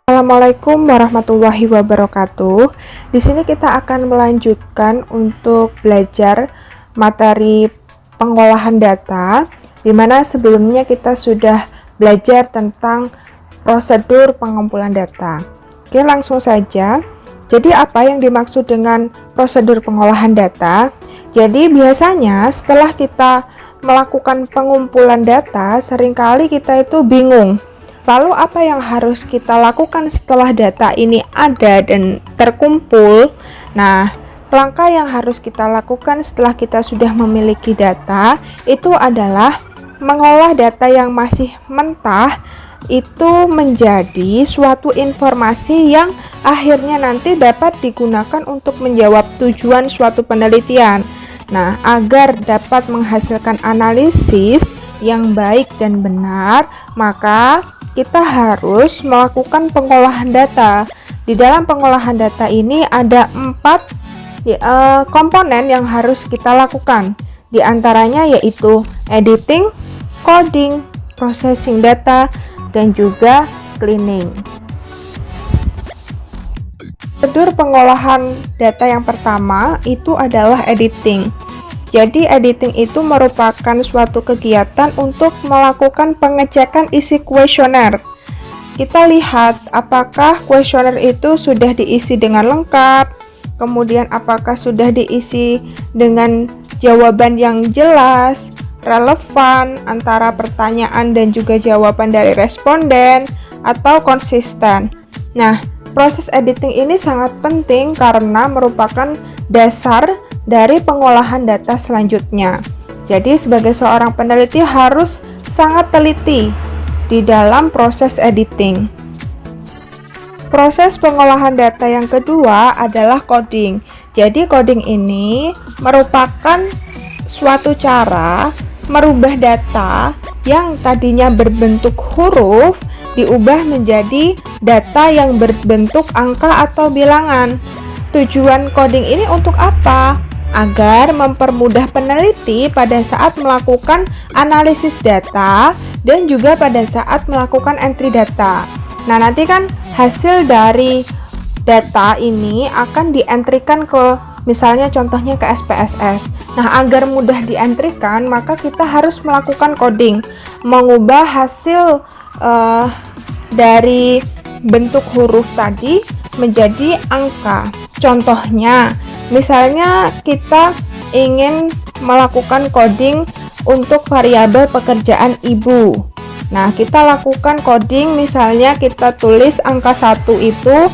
Assalamualaikum warahmatullahi wabarakatuh. Di sini kita akan melanjutkan untuk belajar materi pengolahan data, di mana sebelumnya kita sudah belajar tentang prosedur pengumpulan data. Oke, langsung saja. Jadi apa yang dimaksud dengan prosedur pengolahan data? Jadi biasanya setelah kita melakukan pengumpulan data, seringkali kita itu bingung. Lalu apa yang harus kita lakukan setelah data ini ada dan terkumpul? Nah, langkah yang harus kita lakukan setelah kita sudah memiliki data itu adalah mengolah data yang masih mentah itu menjadi suatu informasi yang akhirnya nanti dapat digunakan untuk menjawab tujuan suatu penelitian. Nah, agar dapat menghasilkan analisis yang baik dan benar, maka kita harus melakukan pengolahan data. Di dalam pengolahan data ini ada 4 komponen yang harus kita lakukan. Di antaranya yaitu editing, coding, processing data, dan juga cleaning. Prosedur pengolahan data yang pertama itu adalah editing. Jadi editing itu merupakan suatu kegiatan untuk melakukan pengecekan isi kuesioner. Kita lihat apakah kuesioner itu sudah diisi dengan lengkap, kemudian apakah sudah diisi dengan jawaban yang jelas, relevan antara pertanyaan dan juga jawaban dari responden, atau konsisten. Nah, proses editing ini sangat penting karena merupakan dasar dari pengolahan data selanjutnya. Jadi sebagai seorang peneliti harus sangat teliti di dalam proses editing. Proses pengolahan data yang kedua adalah coding. Jadi coding ini merupakan suatu cara merubah data yang tadinya berbentuk huruf diubah menjadi data yang berbentuk angka atau bilangan. Tujuan coding ini untuk apa? Agar mempermudah peneliti pada saat melakukan analisis data dan juga pada saat melakukan entry data. Nah, nanti kan hasil dari data ini akan dientrikan ke, misalnya contohnya ke SPSS. Nah, agar mudah dientrikan, maka kita harus melakukan coding, mengubah hasil dari bentuk huruf tadi menjadi angka. Contohnya, misalnya kita ingin melakukan coding untuk variabel pekerjaan ibu. Nah, kita lakukan coding, misalnya kita tulis angka 1 itu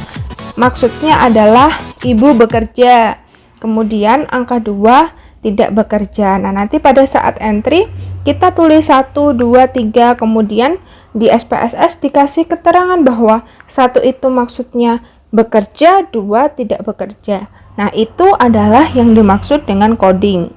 maksudnya adalah ibu bekerja. Kemudian angka 2 tidak bekerja. Nah, nanti pada saat entry kita tulis 1, 2, 3, kemudian di SPSS dikasih keterangan bahwa 1 itu maksudnya bekerja, 2 tidak bekerja. Nah, itu adalah yang dimaksud dengan coding.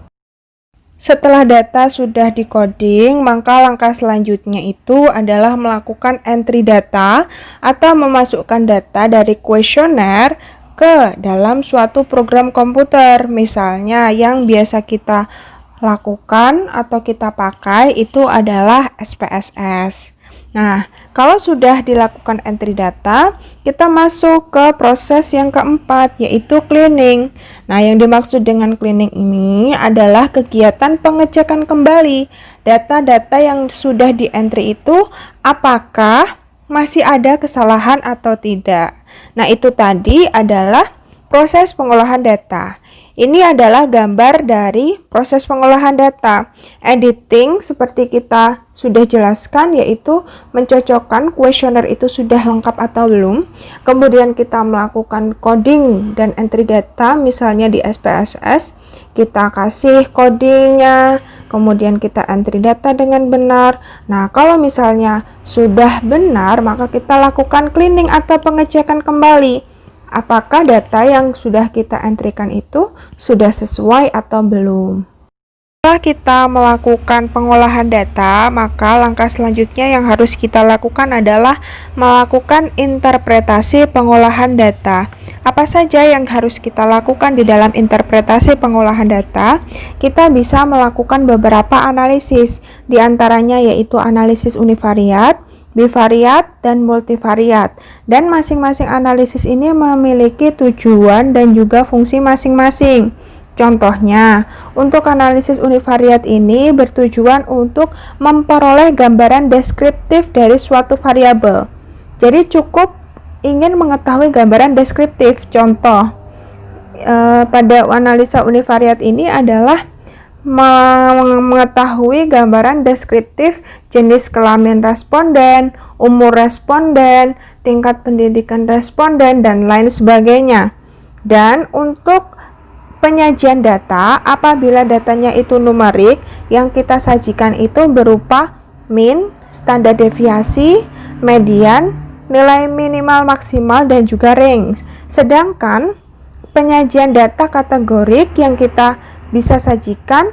Setelah data sudah di-coding, maka langkah selanjutnya itu adalah melakukan entry data atau memasukkan data dari kuesioner ke dalam suatu program komputer. Misalnya yang biasa kita lakukan atau kita pakai itu adalah SPSS. Nah, kalau sudah dilakukan entry data, kita masuk ke proses yang keempat, yaitu cleaning. Nah, yang dimaksud dengan cleaning ini adalah kegiatan pengecekan kembali data-data yang sudah di-entry itu, apakah masih ada kesalahan atau tidak. Nah, itu tadi adalah proses pengolahan data. Ini adalah gambar dari proses pengolahan data. Editing seperti kita sudah jelaskan, yaitu mencocokkan kuesioner itu sudah lengkap atau belum. Kemudian kita melakukan coding dan entry data, misalnya di SPSS, kita kasih codingnya, kemudian kita entry data dengan benar. Nah, kalau misalnya sudah benar, maka kita lakukan cleaning atau pengecekan kembali. Apakah data yang sudah kita entrykan itu sudah sesuai atau belum? Setelah kita melakukan pengolahan data, maka langkah selanjutnya yang harus kita lakukan adalah melakukan interpretasi pengolahan data. Apa saja yang harus kita lakukan di dalam interpretasi pengolahan data? Kita bisa melakukan beberapa analisis, di antaranya yaitu analisis univariat, bivariat, dan multivariat. Dan masing-masing analisis ini memiliki tujuan dan juga fungsi masing-masing. Contohnya, untuk analisis univariat ini bertujuan untuk memperoleh gambaran deskriptif dari suatu variabel. Jadi cukup ingin mengetahui gambaran deskriptif. Contoh, pada analisa univariat ini adalah mengetahui gambaran deskriptif jenis kelamin responden, umur responden, tingkat pendidikan responden, dan lain sebagainya. Dan untuk penyajian data, apabila datanya itu numerik, yang kita sajikan itu berupa min, standar deviasi, median, nilai minimal maksimal, dan juga range. Sedangkan penyajian data kategorik yang kita bisa sajikan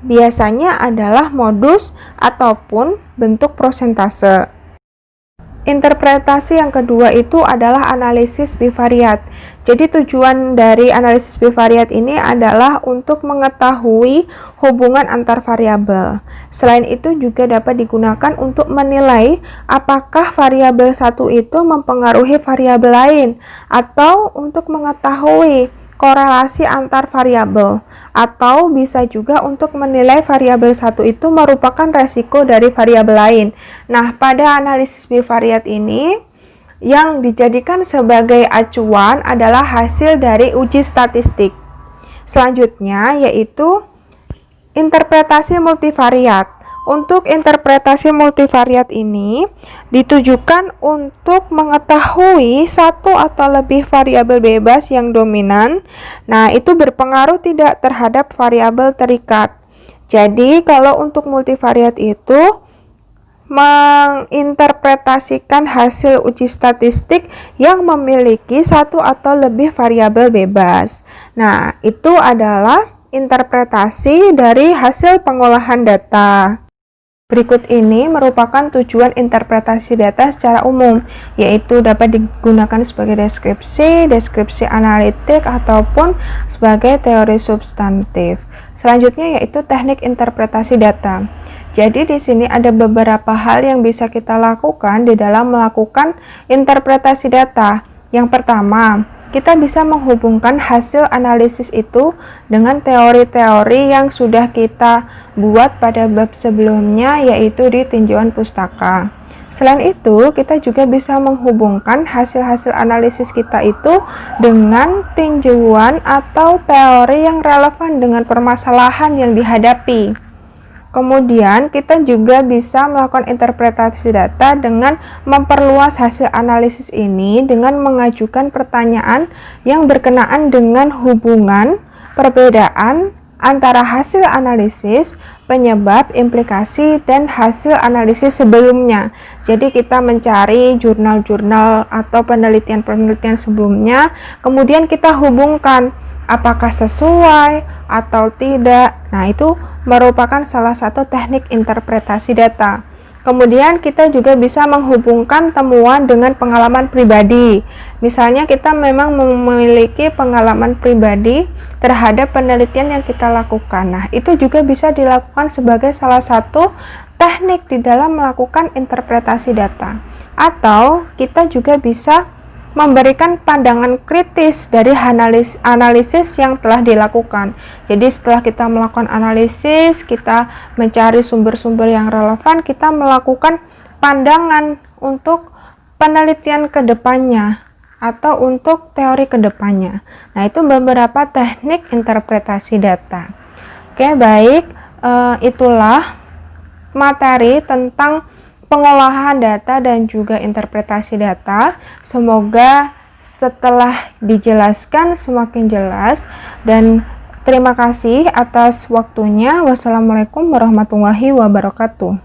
biasanya adalah modus ataupun bentuk prosentase. Interpretasi yang kedua itu adalah analisis bivariat. Jadi tujuan dari analisis bivariat ini adalah untuk mengetahui hubungan antar variabel. Selain itu juga dapat digunakan untuk menilai apakah variabel satu itu mempengaruhi variabel lain, atau untuk mengetahui korelasi antar variabel, atau bisa juga untuk menilai variabel satu itu merupakan resiko dari variabel lain. Nah, pada analisis bivariat ini yang dijadikan sebagai acuan adalah hasil dari uji statistik. Selanjutnya yaitu interpretasi multivariat. Untuk interpretasi multivariat ini ditujukan untuk mengetahui satu atau lebih variabel bebas yang dominan. Nah, itu berpengaruh tidak terhadap variabel terikat. Jadi, kalau untuk multivariat itu menginterpretasikan hasil uji statistik yang memiliki satu atau lebih variabel bebas. Nah, itu adalah interpretasi dari hasil pengolahan data. Berikut ini merupakan tujuan interpretasi data secara umum, yaitu dapat digunakan sebagai deskripsi, deskripsi analitik, ataupun sebagai teori substantif. Selanjutnya yaitu teknik interpretasi data. Jadi di sini ada beberapa hal yang bisa kita lakukan di dalam melakukan interpretasi data. Yang pertama, kita bisa menghubungkan hasil analisis itu dengan teori-teori yang sudah kita buat pada bab sebelumnya, yaitu di tinjauan pustaka. Selain itu, kita juga bisa menghubungkan hasil-hasil analisis kita itu dengan tinjauan atau teori yang relevan dengan permasalahan yang dihadapi. Kemudian, kita juga bisa melakukan interpretasi data dengan memperluas hasil analisis ini dengan mengajukan pertanyaan yang berkenaan dengan hubungan, perbedaan antara hasil analisis, penyebab, implikasi, dan hasil analisis sebelumnya. Jadi kita mencari jurnal-jurnal atau penelitian-penelitian sebelumnya, kemudian kita hubungkan apakah sesuai atau tidak. Nah, itu merupakan salah satu teknik interpretasi data. Kemudian kita juga bisa menghubungkan temuan dengan pengalaman pribadi. Misalnya kita memang memiliki pengalaman pribadi terhadap penelitian yang kita lakukan. Nah, itu juga bisa dilakukan sebagai salah satu teknik di dalam melakukan interpretasi data. Atau kita juga bisa memberikan pandangan kritis dari analisis yang telah dilakukan. Jadi setelah kita melakukan analisis, kita mencari sumber-sumber yang relevan, kita melakukan pandangan untuk penelitian kedepannya atau untuk teori kedepannya. Nah, itu beberapa teknik interpretasi data. Oke, baik, itulah materi tentang pengolahan data dan juga interpretasi data. Semoga setelah dijelaskan semakin jelas, dan terima kasih atas waktunya. Wassalamualaikum warahmatullahi wabarakatuh.